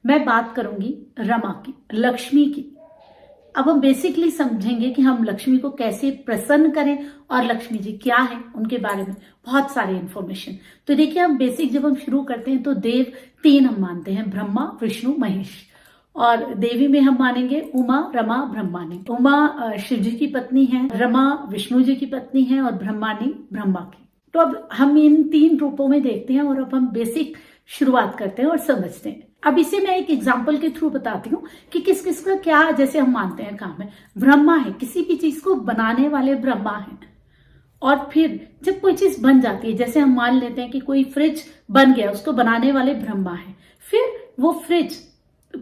मैं बात करूंगी रमा की, लक्ष्मी की। अब हम बेसिकली समझेंगे कि हम लक्ष्मी को कैसे प्रसन्न करें और लक्ष्मी जी क्या है उनके बारे में बहुत सारे इंफॉर्मेशन। तो देखिए, हम बेसिक जब हम शुरू करते हैं तो देव 3 हम मानते हैं, ब्रह्मा, विष्णु, महेश। और देवी में हम मानेंगे उमा, रमा, ब्रह्मानी। उमा शिव जी की पत्नी है, रमा विष्णु जी की पत्नी है और ब्रह्मानी ब्रह्मा की। तो अब हम इन 3 रूपों में देखते हैं और अब हम बेसिक शुरुआत करते हैं और समझते हैं। अब इसे मैं एक एग्जाम्पल के थ्रू बताती हूँ कि किस किस का क्या जैसे हम मानते हैं काम है। ब्रह्मा है, किसी भी चीज को बनाने वाले ब्रह्मा है। और फिर जब कोई चीज बन जाती है, जैसे हम मान लेते हैं कि कोई फ्रिज बन गया, उसको बनाने वाले ब्रह्मा है। फिर वो फ्रिज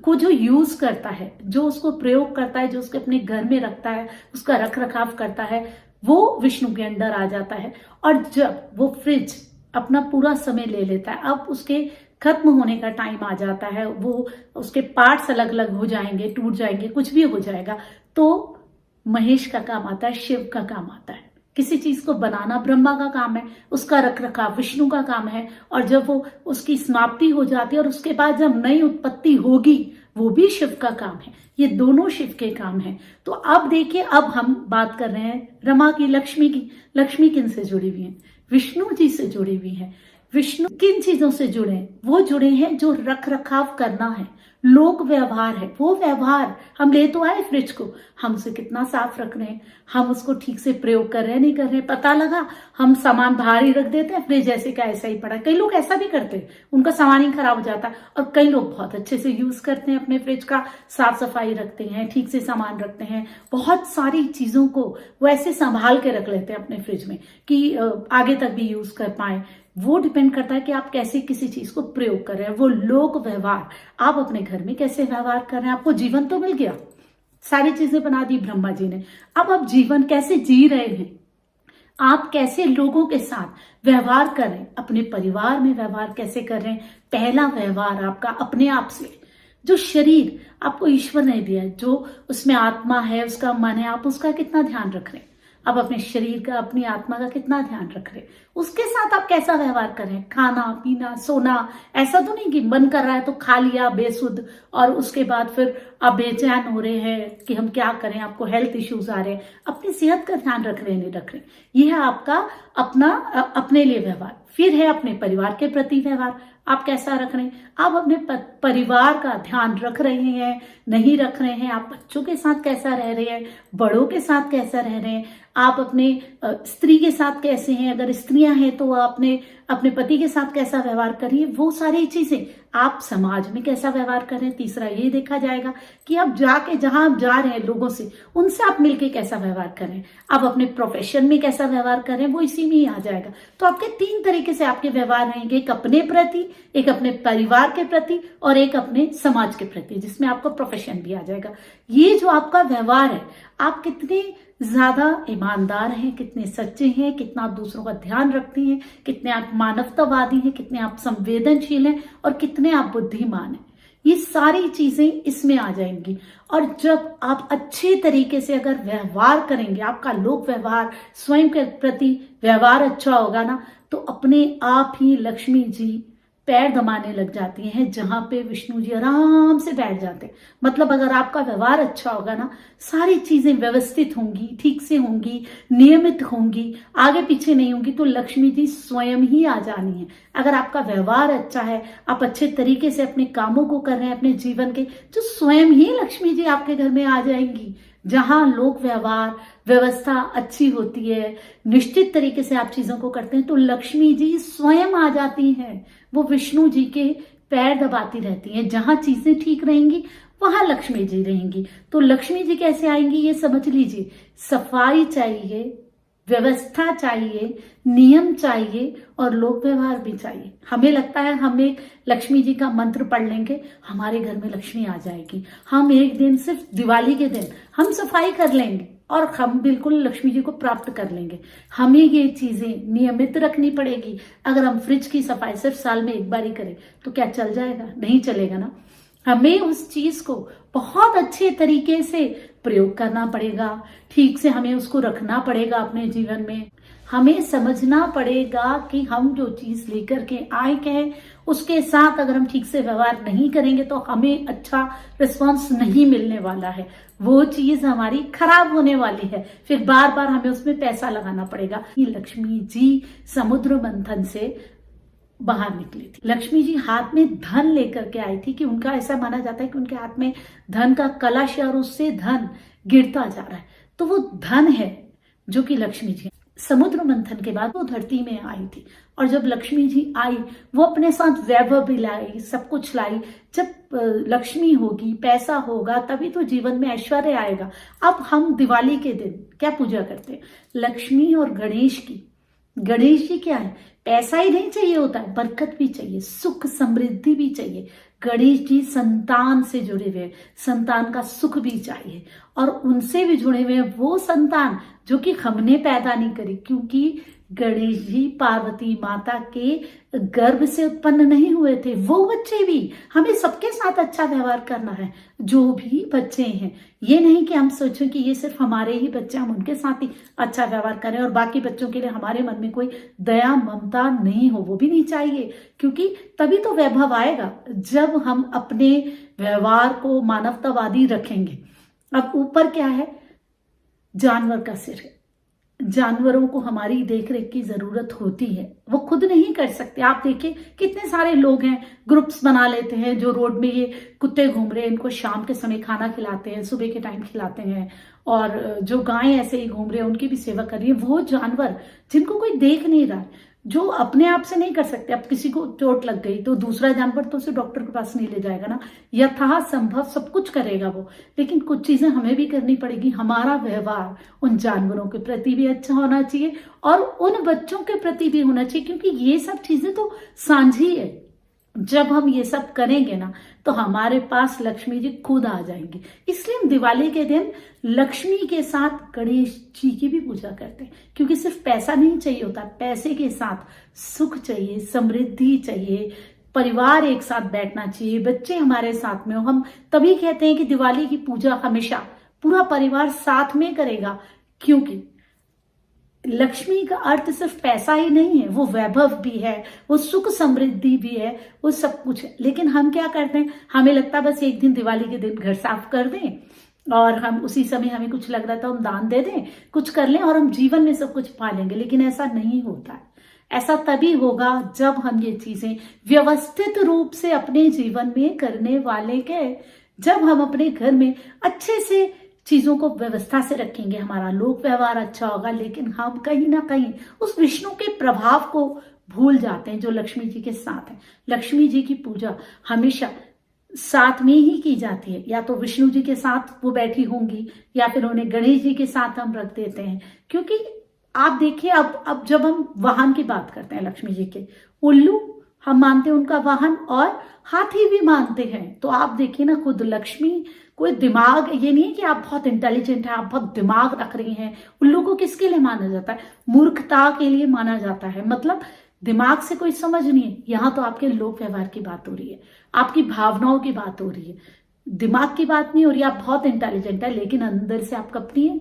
को जो यूज करता है, जो उसको प्रयोग करता है, जो उसको अपने घर में रखता है, उसका रख रखाव करता है, वो विष्णु के अंदर आ जाता है। और जब वो फ्रिज अपना पूरा समय ले लेता है, अब उसके खत्म होने का टाइम आ जाता है, वो उसके पार्ट्स अलग अलग हो जाएंगे, टूट जाएंगे, कुछ भी हो जाएगा, तो महेश का काम आता है, शिव का काम आता है। किसी चीज को बनाना ब्रह्मा का काम है, उसका रख रखाव विष्णु का काम है। और जब वो उसकी समाप्ति हो जाती है और उसके बाद जब नई उत्पत्ति होगी, वो भी शिव का काम है। ये दोनों शिव के काम है। तो अब देखिए, अब हम बात कर रहे हैं रमा की, लक्ष्मी की। लक्ष्मी किन से जुड़ी हुई है? विष्णु जी से जुड़ी हुई है। विष्णु किन चीजों से जुड़े हैं? वो जुड़े हैं जो रख रखाव करना है, लोक व्यवहार है। वो व्यवहार हम ले तो आए फ्रिज को, हम उसे कितना साफ रख रहे हैं, हम उसको ठीक से प्रयोग कर रहे हैं नहीं कर रहे हैं, पता लगा हम सामान बाहर ही रख देते हैं, फ्रिज ऐसे का ऐसा ही पड़ा। कई लोग ऐसा भी करते हैं, उनका सामान ही खराब हो जाता है। और कई लोग बहुत अच्छे से यूज करते हैं, अपने फ्रिज का साफ सफाई रखते हैं, ठीक से सामान रखते हैं, बहुत सारी चीजों को वो ऐसे संभाल के रख लेते हैं अपने फ्रिज में कि आगे तक भी यूज कर पाए। वो डिपेंड करता है कि आप कैसे किसी चीज को प्रयोग कर रहे हैं। वो लोक व्यवहार, आप अपने घर में कैसे व्यवहार कर रहे हैं। आपको जीवन तो मिल गया, सारी चीजें बना दी ब्रह्मा जी ने, अब आप जीवन कैसे जी रहे हैं, आप कैसे लोगों के साथ व्यवहार कर रहे हैं, अपने परिवार में व्यवहार कैसे कर रहे हैं। पहला व्यवहार आपका अपने आप से। जो शरीर आपको ईश्वर ने दिया है, जो उसमें आत्मा है, उसका मन है, आप उसका कितना ध्यान रख रहे हैं। आप अपने शरीर का, अपनी आत्मा का कितना ध्यान रख रहे हैं, उसके साथ आप कैसा व्यवहार कर रहे हैं। खाना पीना सोना, ऐसा तो नहीं कि मन कर रहा है तो खा लिया बेसुध और उसके बाद फिर आप बेचैन हो रहे हैं कि हम क्या करें, आपको हेल्थ इश्यूज आ रहे हैं। अपनी सेहत का ध्यान रख रहे हैं नहीं रख रहे, यह है आपका अपना अपने लिए व्यवहार। फिर है अपने परिवार के प्रति व्यवहार, आप कैसा रख रहे हैं। आप अपने परिवार का ध्यान रख रहे हैं नहीं रख रहे हैं, आप बच्चों के साथ कैसा रह रहे हैं, बड़ों के साथ कैसा रह रहे हैं, आप अपने स्त्री के साथ कैसे हैं, अगर स्त्रियां हैं तो अपने अपने पति के साथ कैसा व्यवहार करिए। वो सारी चीजें आप समाज में कैसा व्यवहार कर रहे हैं। तीसरा ये देखा जाएगा कि आप जाके जहां आप जा रहे हैं लोगों से, उनसे आप मिलके कैसा व्यवहार करें। आप अपने प्रोफेशन में कैसा व्यवहार करें, वो इसी में ही आ जाएगा। तो आपके 3 तरीके से आपके व्यवहार रहेंगे, एक अपने प्रति, एक अपने परिवार के प्रति और एक अपने समाज के प्रति, जिसमें आपका प्रोफेशन भी आ जाएगा। ये जो आपका व्यवहार है, आप कितने ज्यादा ईमानदार हैं, कितने सच्चे हैं, कितना आप दूसरों का ध्यान रखते हैं, कितने आप मानवतावादी हैं, कितने आप संवेदनशील हैं और कितने आप बुद्धिमान हैं। ये सारी चीजें इसमें आ जाएंगी। और जब आप अच्छे तरीके से अगर व्यवहार करेंगे, आपका लोक व्यवहार, स्वयं के प्रति व्यवहार अच्छा होगा ना, तो अपने आप ही लक्ष्मी जी पैर दबाने लग जाती हैं जहां पे विष्णु जी आराम से बैठ जाते हैं। मतलब अगर आपका व्यवहार अच्छा होगा ना, सारी चीजें व्यवस्थित होंगी, ठीक से होंगी, नियमित होंगी, आगे पीछे नहीं होंगी, तो लक्ष्मी जी स्वयं ही आ जानी है। अगर आपका व्यवहार अच्छा है, आप अच्छे तरीके से अपने कामों को कर रहे हैं अपने जीवन के, तो स्वयं ही लक्ष्मी जी आपके घर में आ जाएंगी। जहां लोक व्यवहार व्यवस्था अच्छी होती है, निश्चित तरीके से आप चीजों को करते हैं, तो लक्ष्मी जी स्वयं आ जाती हैं। वो विष्णु जी के पैर दबाती रहती हैं। जहां चीजें ठीक रहेंगी वहां लक्ष्मी जी रहेंगी। तो लक्ष्मी जी कैसे आएंगी ये समझ लीजिए। सफाई चाहिए, व्यवस्था चाहिए, नियम चाहिए और लोक व्यवहार भी चाहिए। हमें लगता है हम एक लक्ष्मी जी का मंत्र पढ़ लेंगे, हमारे घर में लक्ष्मी आ जाएगी। हम एक दिन, सिर्फ दिवाली के दिन हम सफाई कर लेंगे और हम बिल्कुल लक्ष्मी जी को प्राप्त कर लेंगे। हमें ये चीजें नियमित रखनी पड़ेगी। अगर हम फ्रिज की सफाई सिर्फ साल में एक बार ही करें तो क्या चल जाएगा? नहीं चलेगा ना। हमें उस चीज को बहुत अच्छे तरीके से प्रयोग करना पड़ेगा, ठीक से हमें उसको रखना पड़ेगा अपने जीवन में। हमें समझना पड़ेगा कि हम जो चीज लेकर के आए हैं उसके साथ अगर हम ठीक से व्यवहार नहीं करेंगे तो हमें अच्छा रिस्पॉन्स नहीं मिलने वाला है, वो चीज हमारी खराब होने वाली है, फिर बार बार हमें उसमें पैसा लगाना पड़ेगा। लक्ष्मी जी समुद्र मंथन से बाहर निकली थी। लक्ष्मी जी हाथ में धन लेकर के आई थी कि उनका ऐसा माना जाता है कि उनके हाथ में धन का कलश है और उससे धन गिरता जा रहा है, तो वो धन है जो कि लक्ष्मी जी। समुद्र मंथन के बाद वो धरती में आई थी और जब लक्ष्मी जी आई वो अपने साथ वैभव भी लाई, सब कुछ लाई। जब लक्ष्मी होगी, पैसा होगा, तभी तो जीवन में ऐश्वर्य आएगा। अब हम दिवाली के दिन क्या पूजा करते हैं? लक्ष्मी और गणेश की। गणेश जी क्या है? पैसा ही नहीं चाहिए होता है, बरकत भी चाहिए, सुख समृद्धि भी चाहिए। गणेश जी संतान से जुड़े हुए, संतान का सुख भी चाहिए और उनसे भी जुड़े हुए वो संतान जो कि हमने पैदा नहीं करी, क्योंकि गणेश जी पार्वती माता के गर्भ से उत्पन्न नहीं हुए थे। वो बच्चे भी, हमें सबके साथ अच्छा व्यवहार करना है, जो भी बच्चे हैं। ये नहीं कि हम सोचें कि ये सिर्फ हमारे ही बच्चे, हम उनके साथ ही अच्छा व्यवहार करें और बाकी बच्चों के लिए हमारे मन में कोई दया ममता नहीं हो, वो भी नहीं चाहिए, क्योंकि तभी तो वैभव आएगा जब हम अपने व्यवहार को मानवतावादी रखेंगे। अब ऊपर क्या है? जानवर का सिर है। जानवरों को हमारी देखरेख की जरूरत होती है, वो खुद नहीं कर सकते। आप देखिए कितने सारे लोग हैं, ग्रुप्स बना लेते हैं, जो रोड में ये कुत्ते घूम रहे हैं इनको शाम के समय खाना खिलाते हैं, सुबह के टाइम खिलाते हैं, और जो गायें ऐसे ही घूम रहे हैं उनकी भी सेवा कर रही है। वो जानवर जिनको कोई देख नहीं रहा है, जो अपने आप से नहीं कर सकते। अब किसी को चोट लग गई तो दूसरा जानवर तो उसे डॉक्टर के पास नहीं ले जाएगा ना, यथासंभव सब कुछ करेगा वो, लेकिन कुछ चीजें हमें भी करनी पड़ेगी। हमारा व्यवहार उन जानवरों के प्रति भी अच्छा होना चाहिए और उन बच्चों के प्रति भी होना चाहिए, क्योंकि ये सब चीजें तो साझी है। जब हम ये सब करेंगे ना तो हमारे पास लक्ष्मी जी खुद आ जाएंगी। इसलिए हम दिवाली के दिन लक्ष्मी के साथ गणेश जी की भी पूजा करते हैं, क्योंकि सिर्फ पैसा नहीं चाहिए होता, पैसे के साथ सुख चाहिए, समृद्धि चाहिए, परिवार एक साथ बैठना चाहिए, बच्चे हमारे साथ में हो। हम तभी कहते हैं कि दिवाली की पूजा हमेशा पूरा परिवार साथ में करेगा, क्योंकि लक्ष्मी का अर्थ सिर्फ पैसा ही नहीं है, वो वैभव भी है, वो सुख समृद्धि भी है, वो सब कुछ है। लेकिन हम क्या करते हैं, हमें लगता है बस एक दिन दिवाली के दिन घर साफ कर दें और हम उसी समय हमें कुछ लग रहा था हम दान दे दें, कुछ कर लें और हम जीवन में सब कुछ पा लेंगे। लेकिन ऐसा नहीं होता है। ऐसा तभी होगा जब हम ये चीजें व्यवस्थित रूप से अपने जीवन में करने वाले के, जब हम अपने घर में अच्छे से चीजों को व्यवस्था से रखेंगे, हमारा लोक व्यवहार अच्छा होगा। लेकिन हम कहीं ना कहीं उस विष्णु के प्रभाव को भूल जाते हैं जो लक्ष्मी जी के साथ है। लक्ष्मी जी की पूजा हमेशा साथ में ही की जाती है, या तो विष्णु जी के साथ वो बैठी होंगी या फिर उन्हें गणेश जी के साथ हम रख देते हैं। क्योंकि आप देखिए अब जब हम वाहन की बात करते हैं लक्ष्मी जी के, उल्लू हम मानते हैं उनका वाहन और हाथी भी मानते हैं। तो आप देखिए ना, खुद लक्ष्मी कोई दिमाग, ये नहीं है कि आप बहुत इंटेलिजेंट हैं, आप बहुत दिमाग रख रही हैं। उल्लू को किसके लिए माना जाता है? मूर्खता के लिए माना जाता है। मतलब दिमाग से कोई समझ नहीं है। यहाँ तो आपके लोक व्यवहार की बात हो रही है, आपकी भावनाओं की बात हो रही है, दिमाग की बात नहीं हो रही। आप बहुत इंटेलिजेंट है लेकिन अंदर से आप कपटी है,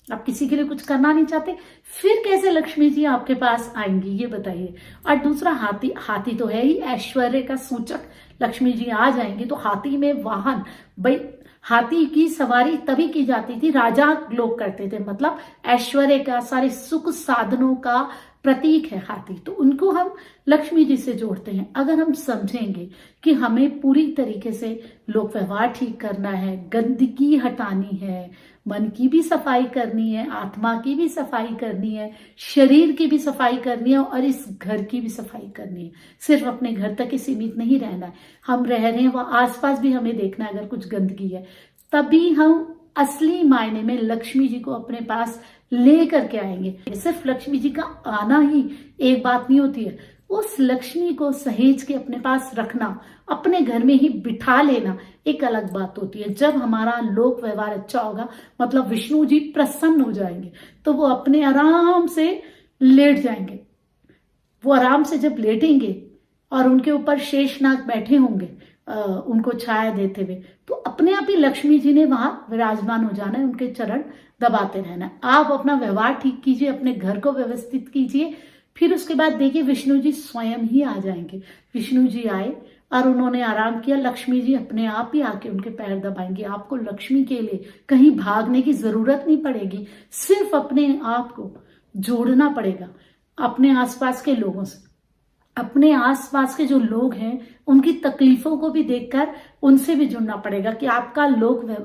आप किसी के लिए कुछ करना नहीं चाहते, फिर कैसे लक्ष्मी जी आपके पास आएंगी, ये बताइए। और दूसरा, हाथी तो है ही ऐश्वर्य का सूचक। लक्ष्मी जी आ जाएंगी तो हाथी में वाहन, भाई हाथी की सवारी तभी की जाती थी, राजा लोग करते थे। मतलब ऐश्वर्य का, सारे सुख साधनों का प्रतीक है हाथी, तो उनको हम लक्ष्मी जी से जोड़ते हैं। अगर हम समझेंगे कि हमें पूरी तरीके से लोक व्यवहार ठीक करना है, गंदगी हटानी है, मन की भी सफाई करनी है, आत्मा की भी सफाई करनी है, शरीर की भी सफाई करनी है और इस घर की भी सफाई करनी है। सिर्फ अपने घर तक ही सीमित नहीं रहना है, हम रह रहे हैं वहां आसपास भी हमें देखना है। अगर कुछ गंदगी है तभी हम असली मायने में लक्ष्मी जी को अपने पास ले करके आएंगे। सिर्फ लक्ष्मी जी का आना ही एक बात नहीं होती है, उस लक्ष्मी को सहेज के अपने पास रखना, अपने घर में ही बिठा लेना एक अलग बात होती है। जब हमारा लोक व्यवहार अच्छा होगा, मतलब विष्णु जी प्रसन्न हो जाएंगे, तो वो अपने आराम से लेट जाएंगे। वो आराम से जब लेटेंगे और उनके ऊपर शेषनाग बैठे होंगे उनको छाया देते हुए, तो अपने आप ही लक्ष्मी जी ने वहां विराजमान हो जाना है, उनके चरण दबाते रहना है। आप अपना व्यवहार ठीक कीजिए, अपने घर को व्यवस्थित कीजिए, फिर उसके बाद देखिए विष्णु जी स्वयं ही आ जाएंगे। विष्णु जी आए और उन्होंने आराम किया, लक्ष्मी जी अपने आप ही आके उनके पैर दबाएंगे। आपको लक्ष्मी के लिए कहीं भागने की जरूरत नहीं पड़ेगी, सिर्फ अपने आप को जोड़ना पड़ेगा अपने आसपास के लोगों से। अपने आसपास के जो लोग हैं उनकी तकलीफों को भी देखकर उनसे भी जुड़ना पड़ेगा कि आपका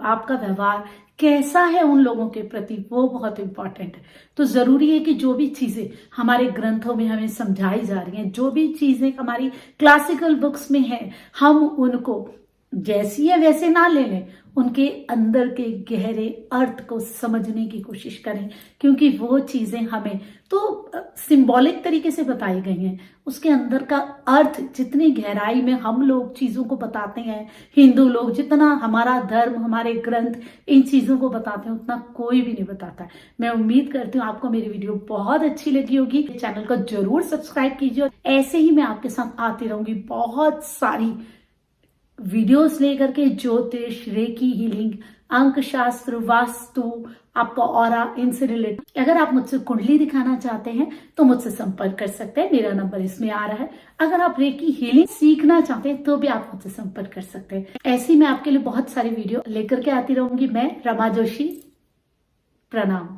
आपका व्यवहार कैसा है उन लोगों के प्रति, वो बहुत इंपॉर्टेंट है। तो जरूरी है कि जो भी चीजें हमारे ग्रंथों में हमें समझाई जा रही हैं, जो भी चीजें हमारी क्लासिकल बुक्स में हैं, हम उनको जैसी है वैसे ना ले लें, उनके अंदर के गहरे अर्थ को समझने की कोशिश करें, क्योंकि वो चीजें हमें तो सिंबॉलिक तरीके से बताई गई हैं, उसके अंदर का अर्थ जितनी गहराई में हम लोग चीजों को बताते हैं, हिंदू लोग जितना हमारा धर्म हमारे ग्रंथ इन चीजों को बताते हैं उतना कोई भी नहीं बताता है। मैं उम्मीद करती हूँ आपको मेरी वीडियो बहुत अच्छी लगी होगी। चैनल को जरूर सब्सक्राइब कीजिए, ऐसे ही मैं आपके साथ आती रहूंगी बहुत सारी वीडियोस लेकर के, ज्योतिष, रेकी हीलिंग, अंक शास्त्र, वास्तु, आपका ऑरा, इनसे रिलेटेड। अगर आप मुझसे कुंडली दिखाना चाहते हैं तो मुझसे संपर्क कर सकते हैं, मेरा नंबर इसमें आ रहा है। अगर आप रेकी हीलिंग सीखना चाहते हैं तो भी आप मुझसे संपर्क कर सकते हैं। ऐसी मैं आपके लिए बहुत सारी वीडियो लेकर के आती रहूंगी। मैं रमा जोशी, प्रणाम।